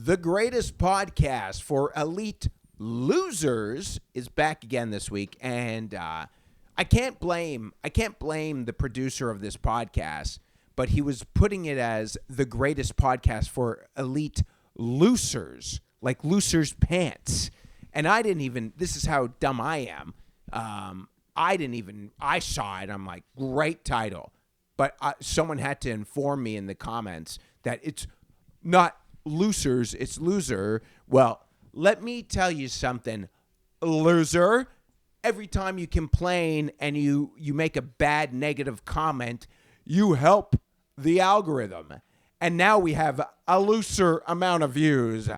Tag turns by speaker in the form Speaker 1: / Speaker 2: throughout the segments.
Speaker 1: The greatest podcast for elite losers is back again this week, and I can't blame the producer of this podcast, but he was putting it as the greatest podcast for elite losers, like losers pants. And I didn't even. This is how dumb I am. I saw it. I'm like, great title, but someone had to inform me in the comments that it's not losers, it's loser. Well, let me tell you something, loser. Every time you complain and you make a bad negative comment, you help the algorithm. And now we have a looser amount of views.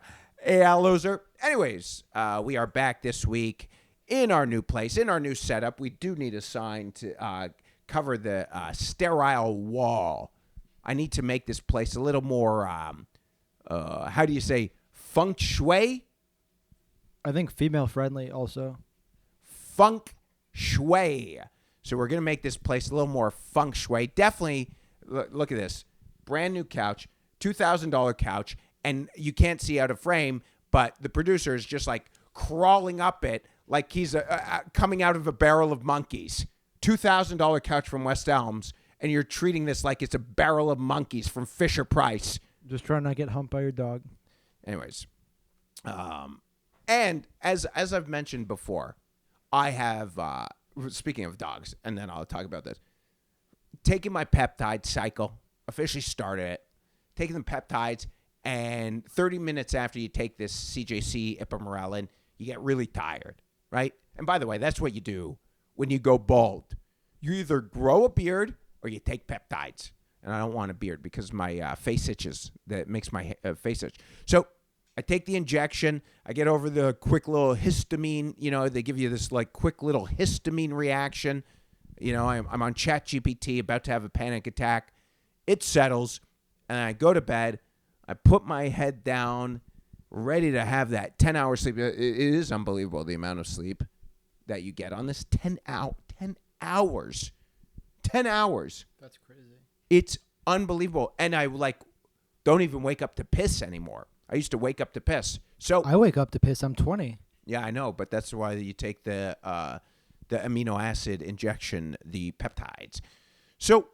Speaker 1: A loser. Anyways, we are back this week in our new place, in our new setup. We do need a sign to cover the sterile wall. I need to make this place a little more, how do you say, feng shui?
Speaker 2: I think female friendly also.
Speaker 1: Feng shui. So we're going to make this place a little more feng shui. Definitely, look at this. Brand new couch, $2,000 couch, and you can't see out of frame, but the producer is just like crawling up it like he's coming out of a barrel of monkeys. $2,000 couch from West Elms, and you're treating this like it's a barrel of monkeys from Fisher Price.
Speaker 2: Just trying not to get humped by your dog.
Speaker 1: Anyways, and as I've mentioned before, I have, speaking of dogs, and then I'll talk about this, taking my peptide cycle, officially started it, taking the peptides, and 30 minutes after you take this CJC ipamorelin, you get really tired, right? And by the way, that's what you do when you go bald. You either grow a beard or you take peptides. And I don't want a beard because my face itches. That makes my face itch. So I take the injection. I get over the quick little histamine. You know, they give you this like quick little histamine reaction. You know, I'm on ChatGPT, about to have a panic attack. It settles, and I go to bed. I put my head down, ready to have that 10-hour sleep. It is unbelievable the amount of sleep that you get on this. 10 hours. 10 hours.
Speaker 2: That's crazy.
Speaker 1: It's unbelievable. And I don't even wake up to piss anymore. I used to wake up to piss. So
Speaker 2: I wake up to piss. I'm 20.
Speaker 1: Yeah, I know, but that's why you take the amino acid injection, the peptides. So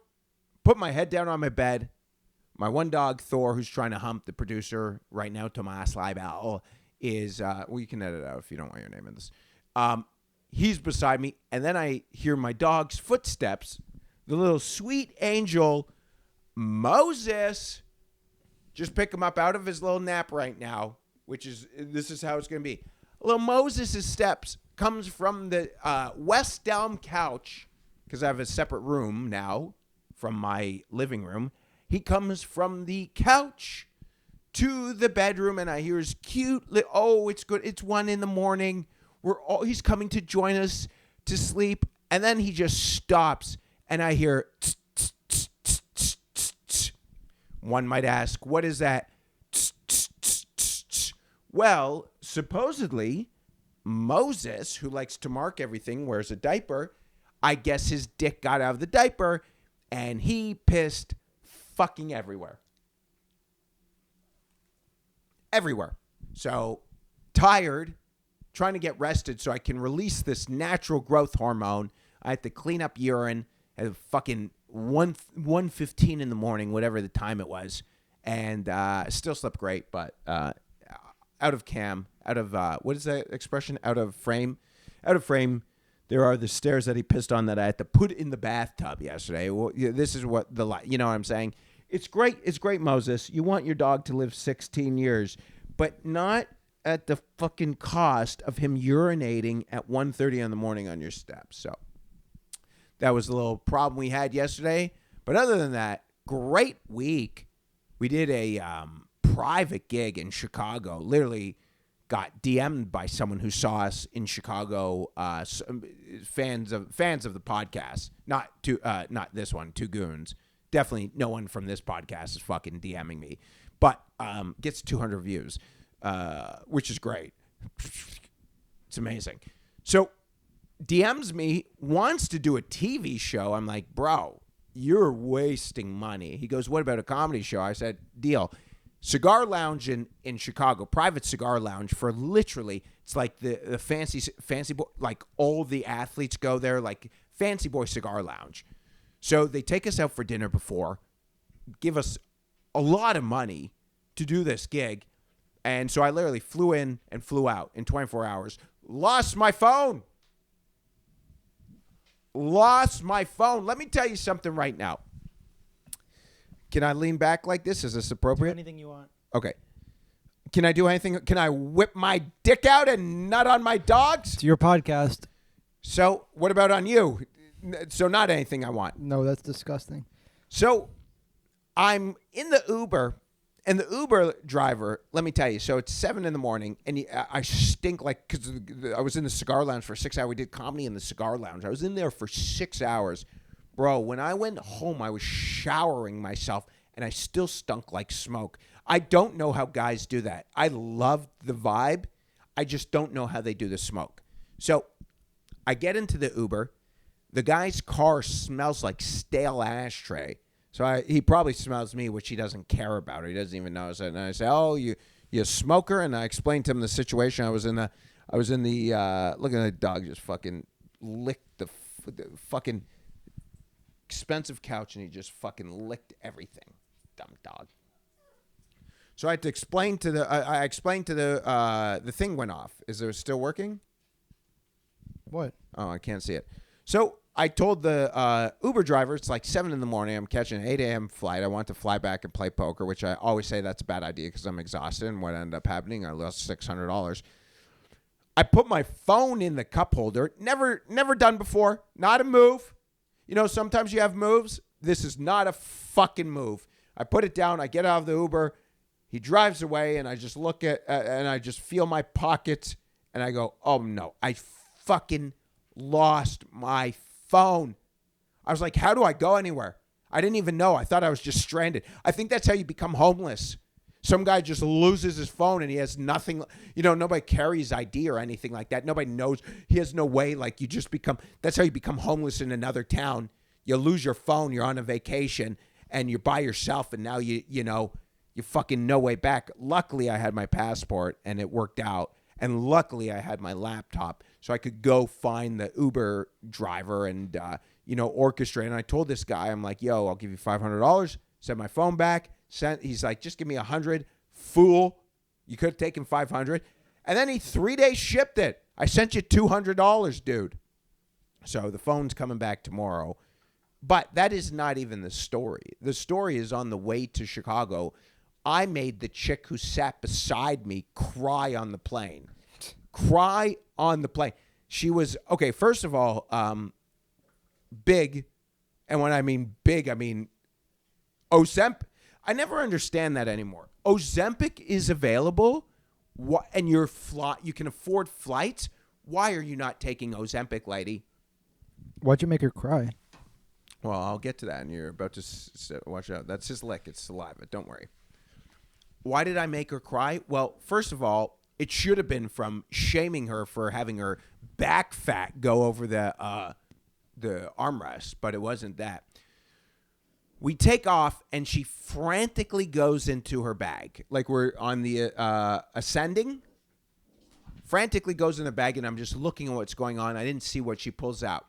Speaker 1: put my head down on my bed. My one dog, Thor, who's trying to hump the producer right now, Tomas Leibel, is, well, you can edit it out if you don't want your name in this. He's beside me, and then I hear my dog's footsteps. The little sweet angel, Moses, just pick him up out of his little nap right now, this is how it's going to be. Little Moses' steps comes from the West Elm couch, because I have a separate room now from my living room. He comes from the couch to the bedroom, and I hear his cute, it's good. It's 1 a.m. He's coming to join us to sleep, and then he just stops, and I hear tss, tss, tss, tss, tss, tss, tss. One might ask, what is that? Tss, tss, tss, tss, tss. Well, supposedly, Moses, who likes to mark everything, wears a diaper. I guess his dick got out of the diaper, and he pissed fucking everywhere. Everywhere. So, tired, trying to get rested so I can release this natural growth hormone. I had to clean up urine at fucking 1:15 in the morning, whatever the time it was. And still slept great, but out of cam, what is that expression? Out of frame. Out of frame. There are the stairs that he pissed on that I had to put in the bathtub yesterday. Well, this is what you know what I'm saying? It's great. It's great, Moses. You want your dog to live 16 years, but not at the fucking cost of him urinating at 1:30 in the morning on your steps. So that was a little problem we had yesterday. But other than that, great week. We did a private gig in Chicago. Literally got DM'd by someone who saw us in Chicago, fans of the podcast. Not this one, Two Goons. Definitely no one from this podcast is fucking DMing me. But gets 200 views, which is great. It's amazing. So DMs me, wants to do a TV show. I'm like, bro, you're wasting money. He goes, what about a comedy show? I said, deal. cigar lounge in Chicago, private cigar lounge for literally, it's like the fancy boy, like all the athletes go there, like fancy boy cigar lounge. So they take us out for dinner before, give us a lot of money to do this gig. And so I literally flew in and flew out in 24 hours. Lost my phone. Let me tell you something right now. Can I lean back like this? Is this appropriate?
Speaker 2: Do anything you want.
Speaker 1: Okay. Can I do anything? Can I whip my dick out and nut on my dogs?
Speaker 2: It's your podcast.
Speaker 1: So what about on you? So not anything I want.
Speaker 2: No, that's disgusting.
Speaker 1: So I'm in the Uber, and the Uber driver, let me tell you, so it's 7 a.m, and I stink like, because I was in the cigar lounge for 6 hours. We did comedy in the cigar lounge. I was in there for 6 hours. Bro, when I went home, I was showering myself, and I still stunk like smoke. I don't know how guys do that. I love the vibe. I just don't know how they do the smoke. So I get into the Uber. The guy's car smells like stale ashtray. So he probably smells me, which he doesn't care about. He doesn't even notice it. And I say, "Oh, you a smoker?" And I explained to him the situation. I was in the look at the dog just fucking licked the fucking expensive couch, and he just fucking licked everything. Dumb dog. So I had to explain to I explained to the thing went off. Is it still working?
Speaker 2: What?
Speaker 1: Oh, I can't see it. So I told the Uber driver, it's like 7 a.m. I'm catching an 8 a.m. flight. I want to fly back and play poker, which I always say that's a bad idea because I'm exhausted. And what ended up happening, I lost $600. I put my phone in the cup holder. Never done before. Not a move. You know, sometimes you have moves. This is not a fucking move. I put it down. I get out of the Uber. He drives away, and I just look at and I just feel my pockets, and I go, oh, no. I fucking lost my phone. I was like, how do I go anywhere? I didn't even know. I thought I was just stranded. I think that's how you become homeless. Some guy just loses his phone and he has nothing. You know, nobody carries ID or anything like that. Nobody knows. He has no way. Like, you just become, that's how you become homeless in another town. You lose your phone. You're on a vacation and you're by yourself. And now you fucking no way back. Luckily, I had my passport and it worked out. And luckily, I had my laptop so I could go find the Uber driver and, orchestrate. And I told this guy, I'm like, yo, I'll give you $500. Send my phone back. He's like, just give me $100. Fool. You could have taken $500. And then he 3 days shipped it. I sent you $200, dude. So the phone's coming back tomorrow. But that is not even the story. The story is on the way to Chicago. I made the chick who sat beside me cry on the plane. Cry on the plane. She was, okay, first of all, big. And when I mean big, I mean Ozempic. I never understand that anymore. Ozempic is available, and you can afford flights. Why are you not taking Ozempic, lady?
Speaker 2: Why'd you make her cry?
Speaker 1: Well, I'll get to that, and you're about to watch out. That's his lick. It's saliva. Don't worry. Why did I make her cry? Well, first of all, it should have been from shaming her for having her back fat go over the armrest, but it wasn't that. We take off, and she frantically goes into her bag. Like we're on the ascending. Frantically goes in the bag, and I'm just looking at what's going on. I didn't see what she pulls out.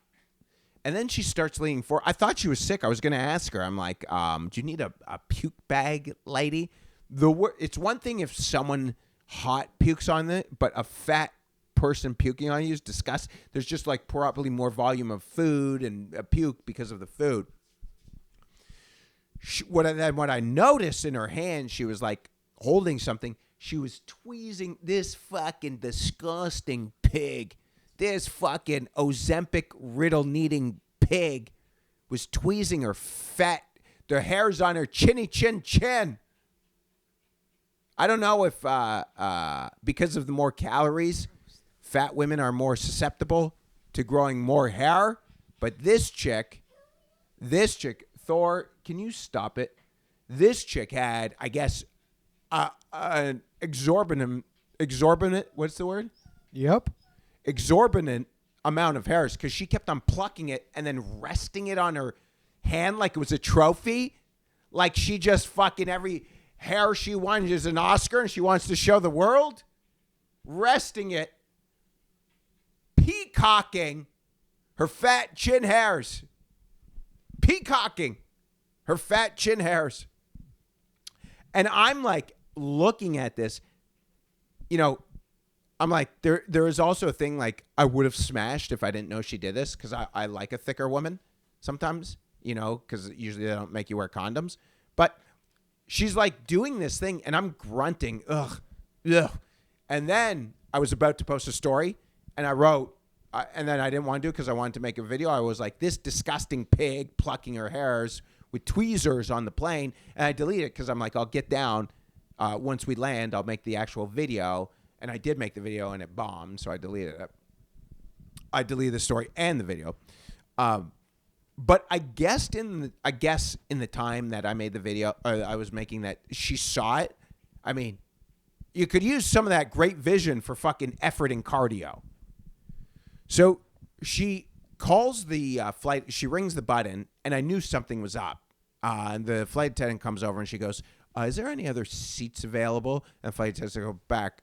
Speaker 1: And then she starts leaning forward. I thought she was sick. I was going to ask her. I'm like, do you need a puke bag, lady? It's one thing if someone hot pukes on it, but a fat person puking on you is disgusting. There's just like probably more volume of food and a puke because of the food. What I noticed in her hand, she was like holding something. She was tweezing this fucking disgusting pig. This fucking Ozempic riddle-needing pig was tweezing her fat. The hairs on her chin. I don't know if because of the more calories, fat women are more susceptible to growing more hair. But this chick, Thor, can you stop it? This chick had, I guess, an exorbitant, what's the word?
Speaker 2: Yep.
Speaker 1: Exorbitant amount of hairs because she kept on plucking it and then resting it on her hand like it was a trophy. Like she just fucking hair she won is an Oscar and she wants to show the world, resting it, peacocking her fat chin hairs. Peacocking her fat chin hairs. And I'm like looking at this, I'm like, there is also a thing like I would have smashed if I didn't know she did this because I like a thicker woman sometimes, because usually they don't make you wear condoms. But she's like doing this thing and I'm grunting, ugh. And then I was about to post a story and I wrote, and then I didn't want to do it because I wanted to make a video. I was like, this disgusting pig plucking her hairs with tweezers on the plane. And I deleted it because I'm like, I'll get down. Once we land, I'll make the actual video. And I did make the video and it bombed, so I deleted it. I deleted the story and the video. But I guessed in the time that I made the video, I was making that, she saw it. I mean, you could use some of that great vision for fucking effort and cardio. So she calls the flight. She rings the button, and I knew something was up. And the flight attendant comes over, and she goes, is there any other seats available? And the flight attendant goes back,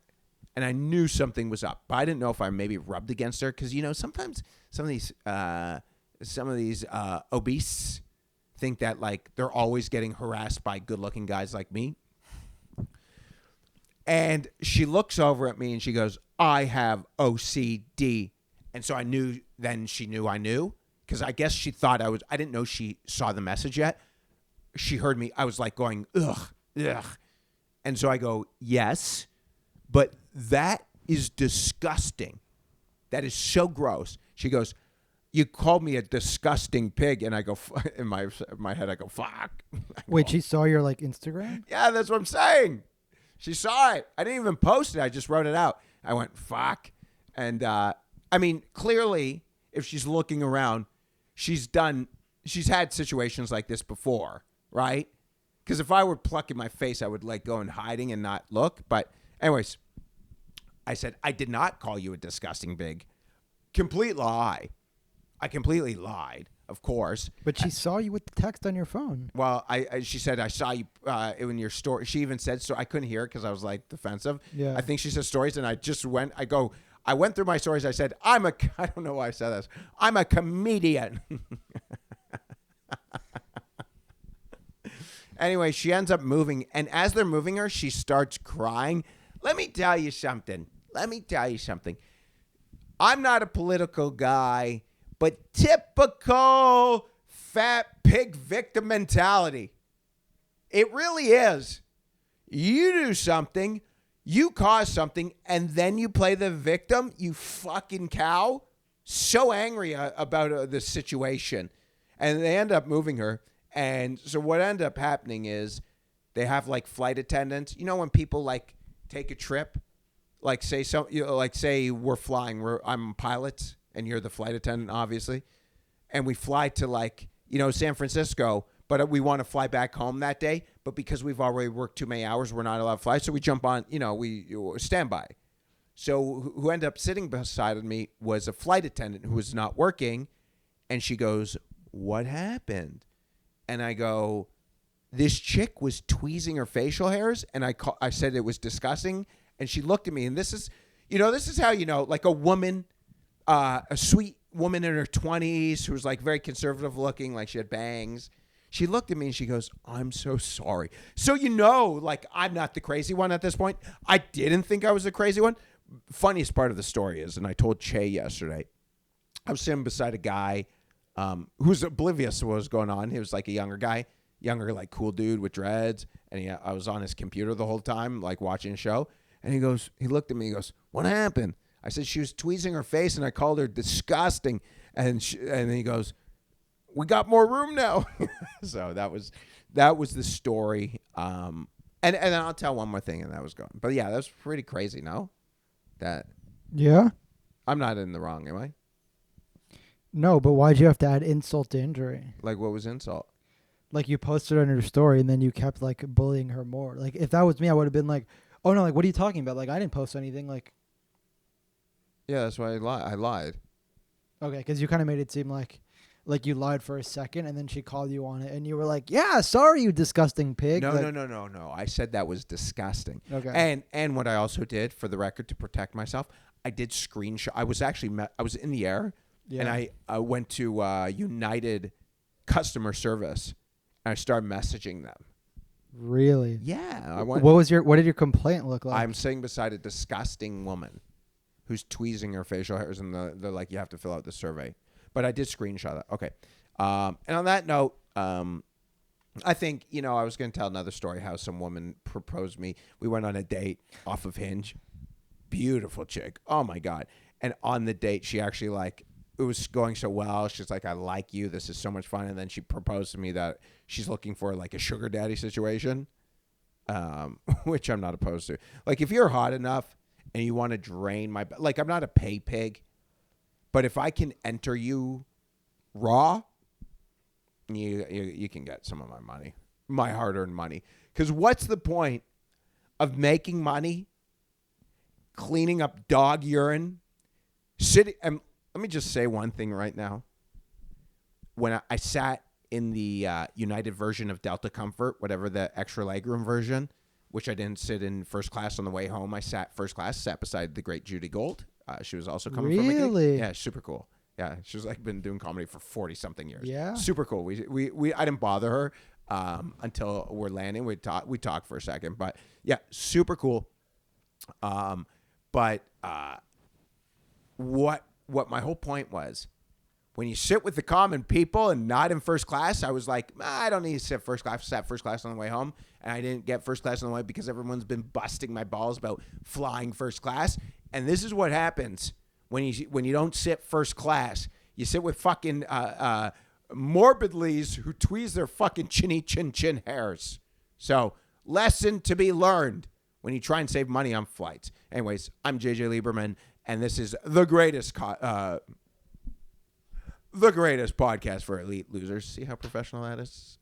Speaker 1: and I knew something was up. But I didn't know if I maybe rubbed against her because, sometimes some of these obese think that, like, they're always getting harassed by good-looking guys like me. And she looks over at me, and she goes, I have OCD. And so I knew, then she knew I knew, because I guess she thought I didn't know she saw the message yet. She heard me. I was like going, ugh. And so I go, yes, but that is disgusting. That is so gross. She goes, you called me a disgusting pig. And I go, in my head, I go, fuck.
Speaker 2: Wait, she saw your like Instagram?
Speaker 1: Yeah, that's what I'm saying. She saw it. I didn't even post it. I just wrote it out. I went, fuck. And, I mean, clearly, if she's looking around, she's had situations like this before, right? Because if I were plucking my face, I would like go in hiding and not look. But anyways, I said, I did not call you a disgusting pig. Complete lie. I completely lied, of course.
Speaker 2: But she saw you with the text on your phone.
Speaker 1: Well, she said, I saw you in your story. She even said, so I couldn't hear it because I was like defensive.
Speaker 2: Yeah.
Speaker 1: I think she said stories and I went through my stories. I said, I don't know why I said this. I'm a comedian. Anyway, she ends up moving. And as they're moving her, she starts crying. Let me tell you something. I'm not a political guy, but typical fat pig victim mentality. It really is. You do something. You cause something, and then you play the victim, you fucking cow. So angry about the situation. And they end up moving her. And so what ended up happening is they have, like, flight attendants. When people, like, take a trip? Like, say we're flying. I'm pilots, and you're the flight attendant, obviously. And we fly to, like, San Francisco, but we want to fly back home that day. But because we've already worked too many hours, we're not allowed to fly. So we jump on, we stand by. So who ended up sitting beside me was a flight attendant who was not working. And she goes, what happened? And I go, this chick was tweezing her facial hairs. And I said it was disgusting. And she looked at me. And this is how, like a woman, a sweet woman in her 20s who was like very conservative looking, like she had bangs. She looked at me and she goes, I'm so sorry. So, like I'm not the crazy one at this point. I didn't think I was the crazy one. Funniest part of the story is, and I told Che yesterday, I was sitting beside a guy who's oblivious to what was going on. He was like a younger guy, like cool dude with dreads. And I was on his computer the whole time, like watching a show. And he looked at me, he goes, what happened? I said, she was tweezing her face and I called her disgusting. And he goes, we got more room now. So that was the story. And then I'll tell one more thing and that was gone. But yeah, that was pretty crazy, no?
Speaker 2: Yeah?
Speaker 1: I'm not in the wrong, am I?
Speaker 2: No, but why'd you have to add insult to injury?
Speaker 1: Like, what was insult?
Speaker 2: Like, you posted on your story and then you kept, like, bullying her more. Like, if that was me, I would have been like, oh, no, like, what are you talking about? Like, I didn't post anything. Like,
Speaker 1: yeah, that's why I lied.
Speaker 2: Okay, because you kind of made it seem like like you lied for a second, and then she called you on it, and you were like, "Yeah, sorry, you disgusting pig."
Speaker 1: No,
Speaker 2: like,
Speaker 1: no. I said that was disgusting.
Speaker 2: Okay.
Speaker 1: And what I also did for the record to protect myself, I did screenshot. I was actually I was in the air, and I went to United customer service, and I started messaging them.
Speaker 2: Really?
Speaker 1: Yeah,
Speaker 2: What did your complaint look like?
Speaker 1: I'm sitting beside a disgusting woman who's tweezing her facial hairs, and they're like, you have to fill out the survey. But I did screenshot that. Okay. And on that note, I think, I was going to tell another story how some woman proposed me. We went on a date off of Hinge. Beautiful chick. Oh, my God. And on the date, she actually, it was going so well. She's like, I like you. This is so much fun. And then she proposed to me that she's looking for, a sugar daddy situation, which I'm not opposed to. If you're hot enough and you want to drain my... I'm not a pay pig, but if I can enter you raw, you can get some of my money, my hard-earned money. Because what's the point of making money, cleaning up dog urine, sitting... And let me just say one thing right now. When I sat in the United version of Delta Comfort, whatever the extra legroom version, which I didn't sit in first class on the way home. I sat first class, sat beside the great Judy Gold. She was also coming from a gig.
Speaker 2: Really?
Speaker 1: Yeah, super cool. Yeah, she's been doing comedy for 40-something years.
Speaker 2: Yeah.
Speaker 1: Super cool. We I didn't bother her until we're landing. We talked for a second. But, yeah, super cool. But what my whole point was, when you sit with the common people and not in first class, I was like, I don't need to sit first class. I sat first class on the way home, and I didn't get first class on the way because everyone's been busting my balls about flying first class. And this is what happens when you don't sit first class. You sit with fucking morbidlies who tweeze their fucking chin hairs. So, lesson to be learned when you try and save money on flights. Anyways, I'm JJ Lieberman, and this is the greatest podcast for elite losers. See how professional that is?